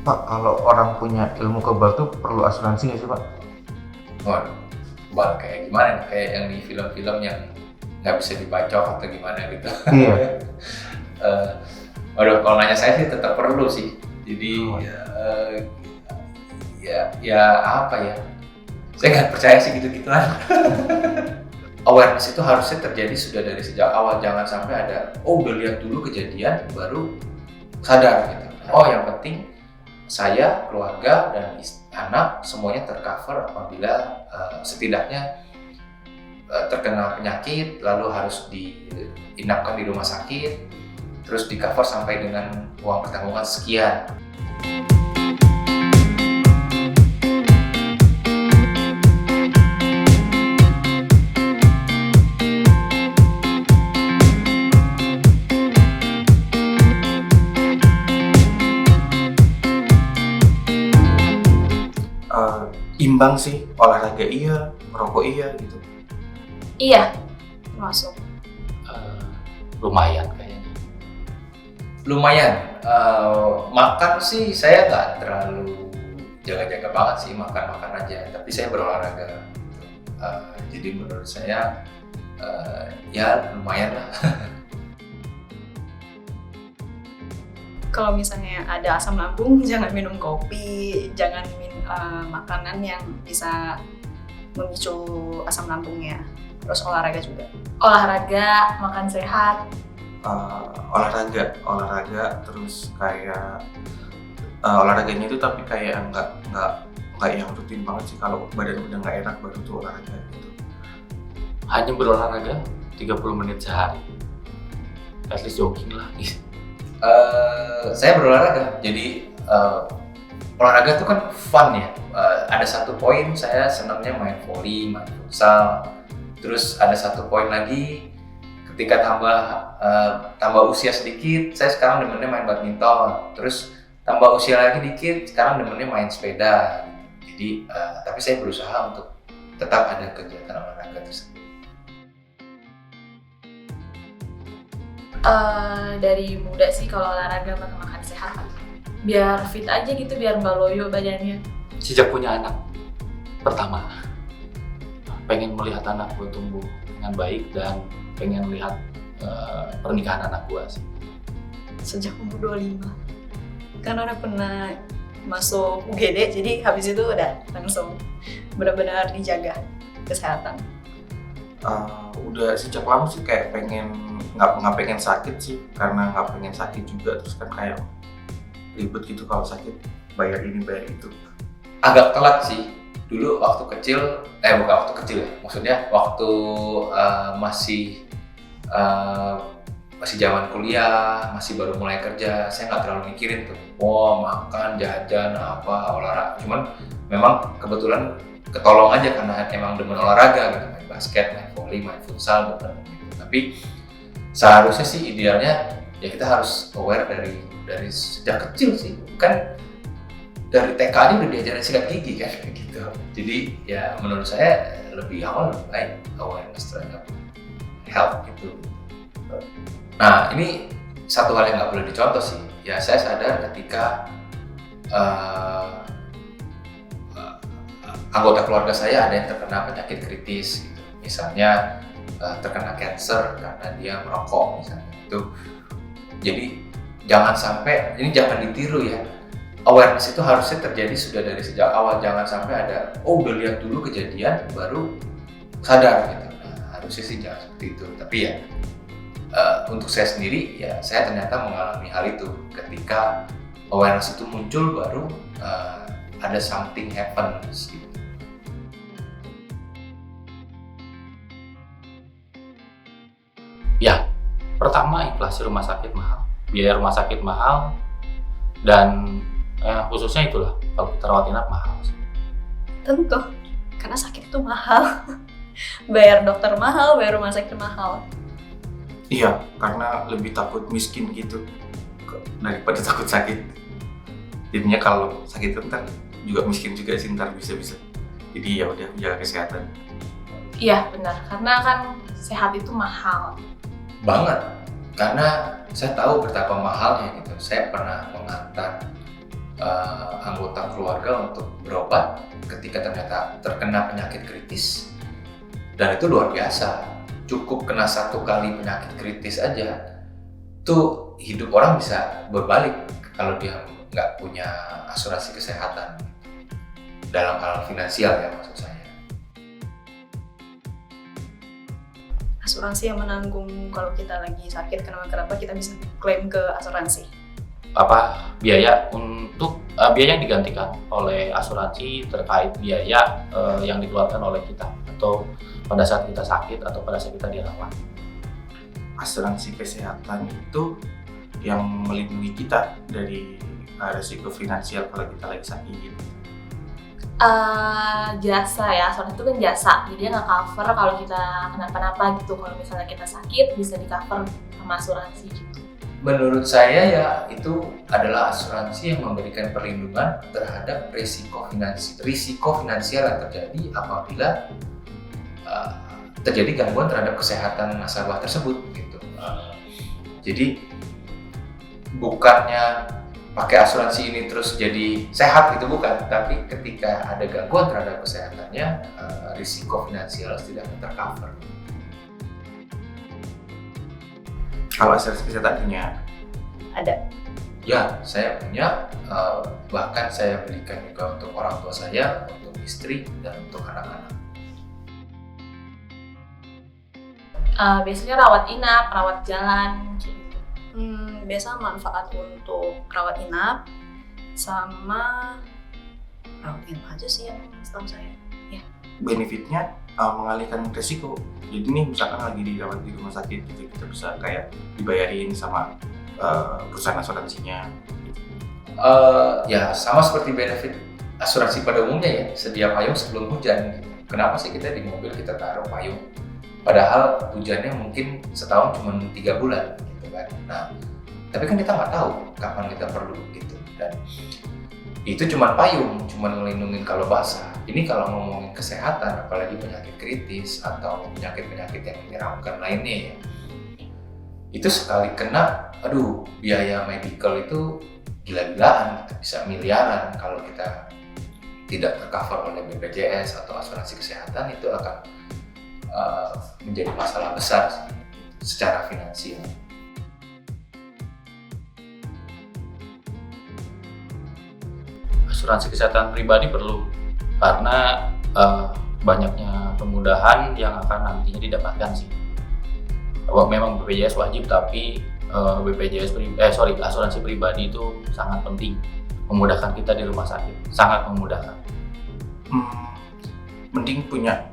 Pak, kalau orang punya ilmu kebal tuh perlu asuransi nggak sih, Pak? Waduh, bal kayak gimana nih? Kayak yang di film-film yang nggak bisa dibacok atau gimana gitu. Iya. Eh, Waduh, kalau nanya saya sih tetap perlu sih. Jadi ya apa ya? Saya nggak percaya sih gitu-gituan. Awareness itu harusnya terjadi sudah dari sejak awal. Jangan sampai ada, udah lihat dulu kejadian baru sadar gitu. Oh, yang penting saya, keluarga, dan anak semuanya tercover apabila setidaknya terkena penyakit lalu harus diinapkan di rumah sakit, terus di cover sampai dengan uang pertanggungan sekian. Imbang sih, olahraga iya, merokok iya gitu. Iya, termasuk. Lumayan kayaknya. Lumayan, makan sih saya nggak terlalu jaga-jaga banget sih, makan-makan aja, tapi saya berolahraga. Jadi menurut saya ya lumayan lah. Kalau misalnya ada asam lambung, jangan minum kopi, jangan makanan yang bisa memicu asam lambungnya. Terus olahraga juga. Olahraga, makan sehat. Olahraga terus kayak olahraganya itu tapi kayak nggak yang rutin banget sih. Kalau badan udah nggak enak baru tuh olahraga gitu. Hanya berolahraga 30 menit sehari. At least jogging lah. Saya berolahraga, jadi olahraga itu kan fun ya. Ada satu poin saya senangnya main volley, main futsal. Terus ada satu poin lagi ketika tambah usia sedikit, saya sekarang demennya main badminton. Terus tambah usia lagi dikit, sekarang demennya main sepeda. Jadi tapi saya berusaha untuk tetap ada kegiatan olahraga tersebut. Dari muda sih kalau olahraga makan sehat, biar fit aja gitu, biar nggak loyo badannya. Sejak punya anak pertama, pengen melihat anak gue tumbuh dengan baik dan pengen lihat pernikahan anak gue sih. Sejak umur 25, karena udah pernah masuk UGD, jadi habis itu udah langsung benar-benar dijaga kesehatan. Udah sejak lama sih kayak nggak pengen sakit sih, karena nggak pengen sakit juga, terus kan kayak ribet gitu kalau sakit, bayar ini bayar itu. Agak telat sih. Dulu waktu kecil, bukan waktu kecil ya, maksudnya waktu masih zaman kuliah, masih baru mulai kerja, saya nggak terlalu mikirin tuh, makan, jajan, apa, olahraga. Cuman memang kebetulan ketolong aja karena emang demen olahraga gitu, main basket, main volley, main futsal, gitu. Tapi seharusnya sih idealnya ya kita harus aware dari sejak kecil sih, kan dari TK aja udah diajarin sikat gigi kan gitu. Jadi ya menurut saya lebih awal lebih baik awareness terhadap health gitu. Nah ini satu hal yang nggak boleh dicontoh sih. Ya saya sadar ketika anggota keluarga saya ada yang terkena penyakit kritis gitu. Misalnya terkena cancer karena dia merokok misalnya itu. Jadi jangan sampai, ini jangan ditiru ya. Awareness itu harusnya terjadi sudah dari sejak awal. Jangan sampai ada, udah lihat dulu kejadian baru sadar gitu. Nah, harusnya sih jangan seperti itu. Tapi ya untuk saya sendiri ya saya ternyata mengalami hal itu. Ketika awareness itu muncul baru ada something happens gitu. Ya, pertama inflasi rumah sakit mahal, biaya rumah sakit mahal, dan khususnya itulah kalau kita rawat inap mahal sih. Tentu, karena sakit itu mahal. Bayar dokter mahal, bayar rumah sakit mahal. Iya, karena lebih takut miskin gitu daripada takut sakit. Jadinya kalau sakit ntar juga miskin juga sih, ntar bisa-bisa. Jadi ya udah jaga kesehatan. Iya benar, karena kan sehat itu mahal. Banget, karena saya tahu betapa mahalnya gitu. Saya pernah mengantar anggota keluarga untuk berobat ketika ternyata terkena penyakit kritis, dan itu luar biasa. Cukup kena 1 kali penyakit kritis aja tuh hidup orang bisa berbalik kalau dia nggak punya asuransi kesehatan dalam hal finansial ya, maksud saya. Asuransi yang menanggung kalau kita lagi sakit kenapa kita bisa klaim ke asuransi. Biaya yang digantikan oleh asuransi terkait biaya yang dikeluarkan oleh kita atau pada saat kita sakit atau pada saat kita dirawat. Asuransi kesehatan itu yang melindungi kita dari risiko finansial kalau kita lagi sakit. Jasa ya, asuransi itu kan jasa, jadi dia nggak cover kalau kita kenapa-napa gitu. Kalau misalnya kita sakit bisa di cover sama asuransi gitu. Menurut saya ya itu adalah asuransi yang memberikan perlindungan terhadap risiko finansial yang terjadi apabila terjadi gangguan terhadap kesehatan nasabah tersebut gitu. Jadi bukannya pakai asuransi ini terus jadi sehat gitu, bukan, tapi ketika ada gangguan terhadap kesehatannya, risiko finansial tidak tercover. Kalau asuransi kesehatan punya? Ada. Ya, saya punya, bahkan saya belikan juga untuk orang tua saya, untuk istri, dan untuk anak-anak. Biasanya rawat inap, rawat jalan gitu. Biasa manfaat untuk rawat inap sama rawat inap aja sih yang setahu saya. Benefitnya mengalihkan risiko. Jadi nih misalkan lagi dirawat di rumah sakit gitu, kita bisa kayak dibayarin sama perusahaan asuransinya. Ya sama seperti benefit asuransi pada umumnya ya, sedia payung sebelum hujan. Kenapa sih kita di mobil kita taruh payung? Padahal hujannya mungkin setahun cuma 3 bulan gitu kan. Nah, tapi kan kita nggak tahu kapan kita perlu gitu. Dan itu cuma payung, cuma ngelindungin kalau basah. Ini kalau ngomongin kesehatan, apalagi penyakit kritis atau penyakit-penyakit yang menyeramkan lainnya ya, itu sekali kena, biaya medical itu gila-gilaan, bisa miliaran. Kalau kita tidak tercover oleh BPJS atau asuransi kesehatan, itu akan menjadi masalah besar secara finansial. Asuransi kesehatan pribadi perlu karena banyaknya kemudahan yang akan nantinya didapatkan sih. Memang BPJS wajib, tapi asuransi pribadi itu sangat penting, memudahkan kita di rumah sakit, sangat memudahkan. Mending punya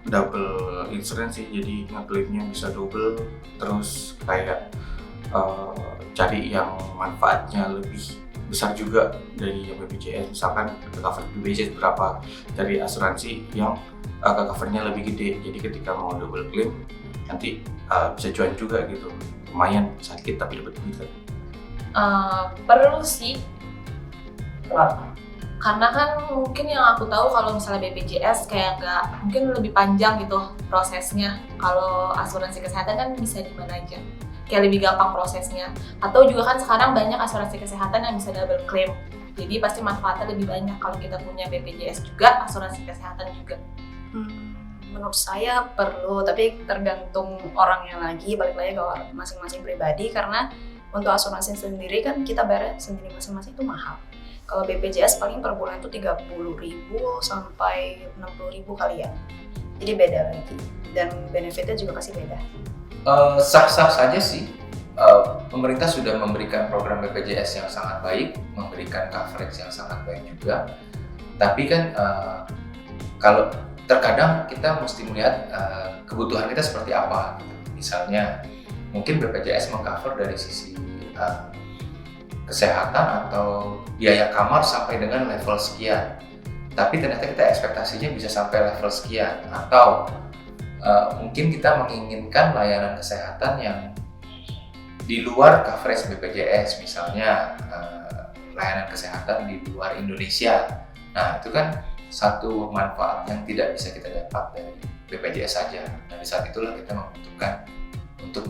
double insurance sih, jadi ngeklaimnya bisa double, terus kayak cari yang manfaatnya lebih besar juga dari yang BPJS. Misalkan cover BPJS berapa, dari asuransi yang covernya lebih gede, jadi ketika mau double claim nanti bisa cuan juga gitu, lumayan sakit tapi dapat duit kan. Perlu sih, karena kan mungkin yang aku tahu kalau misalnya BPJS kayak nggak, mungkin lebih panjang gitu prosesnya. Kalau asuransi kesehatan kan bisa di mana aja, kayak lebih gampang prosesnya. Atau juga kan sekarang banyak asuransi kesehatan yang bisa double claim, jadi pasti manfaatnya lebih banyak kalau kita punya BPJS juga, asuransi kesehatan juga. Menurut saya perlu, tapi tergantung orangnya lagi, balik lagi ke masing-masing pribadi, karena untuk asuransi sendiri kan kita bayar sendiri masing-masing itu mahal. Kalau BPJS paling per bulan itu 30.000 sampai 60.000 kali ya, jadi beda lagi, dan benefitnya juga pasti beda. Sah-sah saja sih. Pemerintah sudah memberikan program BPJS yang sangat baik, memberikan coverage yang sangat baik juga. Tapi kan kalau terkadang kita mesti melihat kebutuhan kita seperti apa. Misalnya mungkin BPJS mengcover dari sisi kesehatan atau biaya kamar sampai dengan level sekian, tapi ternyata kita ekspektasinya bisa sampai level sekian. Atau mungkin kita menginginkan layanan kesehatan yang di luar coverage BPJS, misalnya layanan kesehatan di luar Indonesia. Nah, itu kan satu manfaat yang tidak bisa kita dapat dari BPJS saja. Nah, di saat itulah kita membutuhkan untuk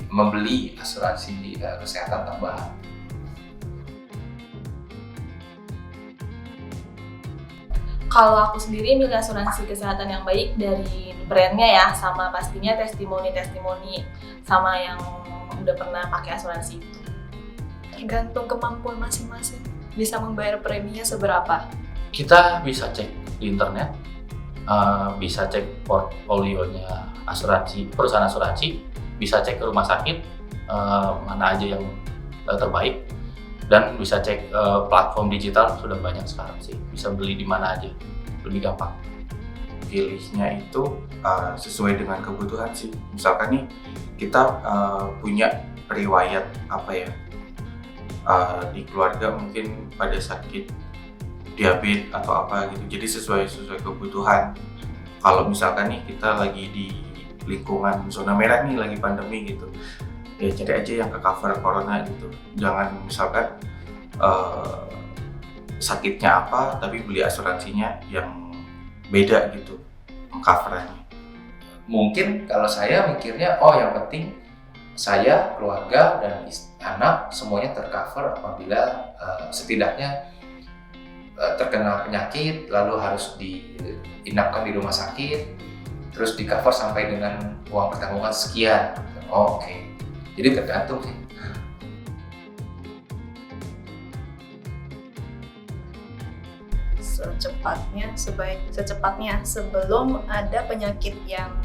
membeli asuransi kesehatan tambahan. Kalau aku sendiri milih asuransi kesehatan yang baik dari brandnya ya, sama pastinya testimoni-testimoni sama yang udah pernah pakai asuransi itu. Tergantung kemampuan masing-masing bisa membayar preminya seberapa. Kita bisa cek di internet, bisa cek portfolionya perusahaan asuransi, bisa cek ke rumah sakit mana aja yang terbaik, dan bisa cek platform digital sudah banyak sekarang sih, bisa beli di mana aja, lebih gampang. Pilihnya itu sesuai dengan kebutuhan sih. Misalkan nih kita punya riwayat di keluarga mungkin pada sakit diabetes atau apa gitu, jadi sesuai kebutuhan. Kalau misalkan nih kita lagi di lingkungan zona merah nih, lagi pandemi gitu, ya cari aja yang ke cover corona gitu. Jangan misalkan sakitnya apa tapi beli asuransinya yang beda gitu coverannya. Mungkin kalau saya mikirnya, yang penting saya, keluarga, dan anak semuanya tercover apabila setidaknya terkena penyakit lalu harus diinapkan di rumah sakit, terus di cover sampai dengan uang pertanggungan sekian. Oke. Jadi tergantung sih. Secepatnya sebelum ada penyakit yang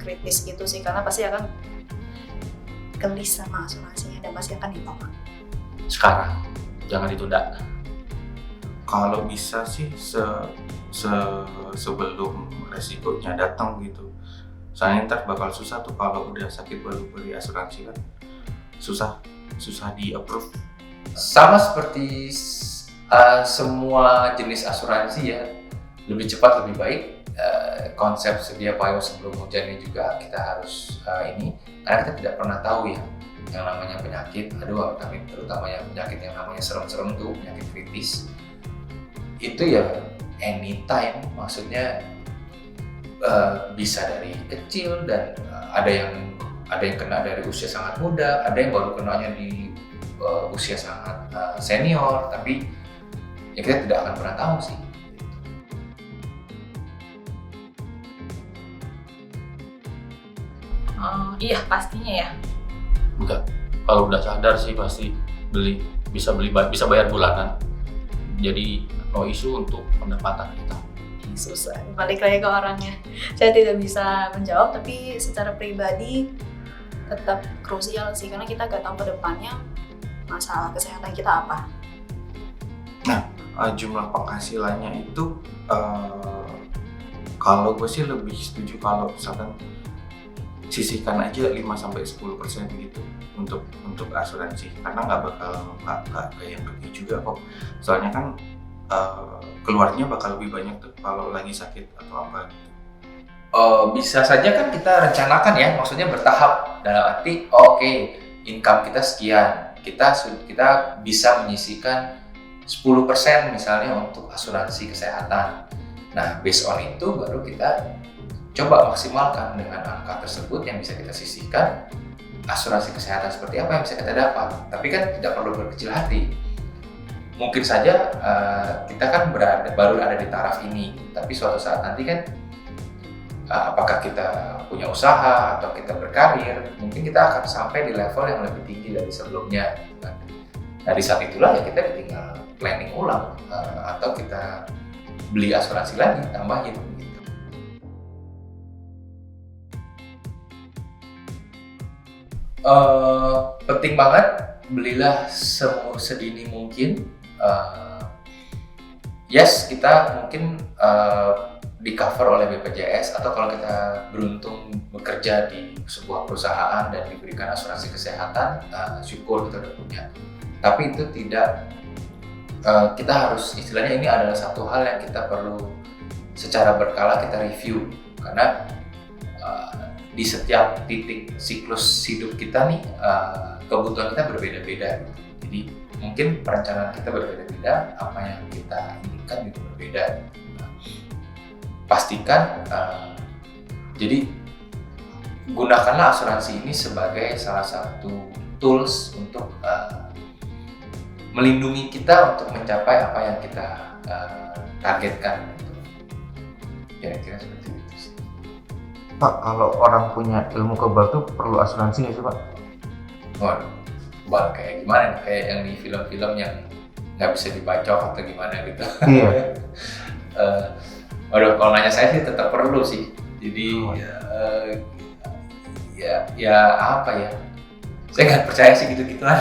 kritis gitu sih, karena pasti akan gelis sama asuransinya dan pasti akan ditolak. Sekarang, jangan ditunda. Kalau bisa sih sebelum resikonya datang gitu. Soalnya ntar bakal susah tuh kalau udah sakit baru beli asuransi kan. Susah di approve. Sama seperti semua jenis asuransi ya, lebih cepat lebih baik. Konsep sedia payung sebelum hujan ini juga kita harus karena kita tidak pernah tahu ya yang namanya penyakit. Terutama yang penyakit yang namanya serem-serem tuh, penyakit kritis. Itu ya anytime, maksudnya bisa dari kecil, dan ada yang kena dari usia sangat muda, ada yang baru kenanya di usia sangat senior, tapi ya kita tidak akan pernah tahu sih. Iya pastinya ya. Enggak, kalau udah sadar sih pasti bisa bayar bulanan. Jadi no issue untuk pendapatan kita. Susah, balik lagi ke orangnya. Saya tidak bisa menjawab, tapi secara pribadi tetap krusial sih, karena kita gak tahu ke depannya masalah kesehatan kita apa. Nah, jumlah penghasilannya itu kalau gue sih lebih setuju kalau misalkan sisihkan aja 5-10% gitu untuk asuransi, karena nggak kayak yang rugi juga kok. Soalnya kan keluarnya bakal lebih banyak tuh kalau lagi sakit atau apa gitu. Bisa saja kan kita rencanakan ya, maksudnya bertahap, dalam arti income kita sekian, kita bisa menyisihkan 10% misalnya untuk asuransi kesehatan. Nah, based on itu baru kita coba maksimalkan dengan angka tersebut yang bisa kita sisihkan. Asuransi kesehatan seperti apa yang bisa kita dapat, tapi kan tidak perlu berkecil hati. Mungkin saja kita kan baru ada di taraf ini, tapi suatu saat nanti kan apakah kita punya usaha atau kita berkarir, mungkin kita akan sampai di level yang lebih tinggi dari sebelumnya. Nah, di saat itulah ya kita tinggal planning ulang, atau kita beli asuransi lagi, tambahin gitu. Penting banget, belilah sedini mungkin. Yes, kita mungkin di cover oleh BPJS, atau kalau kita beruntung bekerja di sebuah perusahaan dan diberikan asuransi kesehatan, syukur kita udah punya. Tapi itu tidak, kita harus, istilahnya ini adalah satu hal yang kita perlu secara berkala kita review, karena di setiap titik siklus hidup kita nih, kebutuhan kita berbeda-beda gitu. Jadi mungkin perencanaan kita berbeda-beda, apa yang kita inginkan juga berbeda. Pastikan, jadi gunakanlah asuransi ini sebagai salah satu tools untuk melindungi kita untuk mencapai apa yang kita targetkan gitu. Kira-kira seperti itu sih. Pak, kalau orang punya ilmu kebal tuh perlu asuransi nggak sih Pak? Waduh, kebal kayak gimana nih? Kayak yang di film-film yang nggak bisa dibacok atau gimana gitu. Iya. Waduh, kalau nanya saya sih tetap perlu sih. Jadi ya apa ya? Saya nggak percaya sih gitu-gituan.